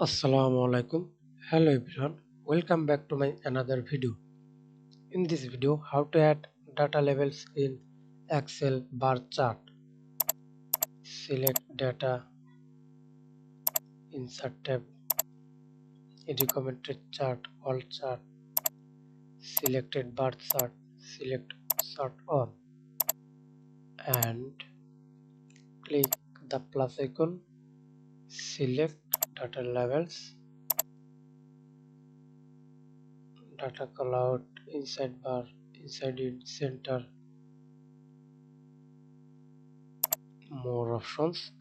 Assalamu alaikum. Hello everyone. Welcome back to my another video. In this video, how to add data labels in Excel bar chart. Select data, insert tab, recommended chart, all chart, selected bar chart, select sort on and click the plus icon, select data labels, data callout, inside bar, inside in center, more options.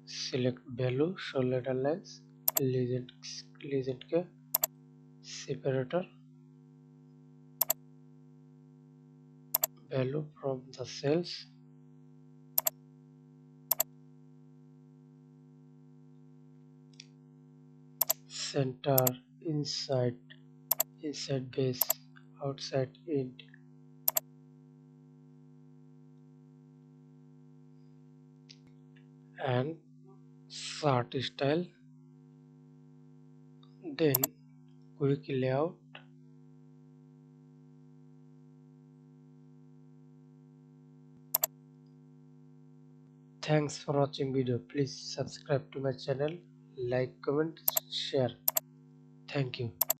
Select value, show letter lines, legend के separator, value from the cells, center, inside base, outside int, and sort style, then quick layout. Thanks for watching video. Please subscribe to my channel, like, comment, share. Thank you.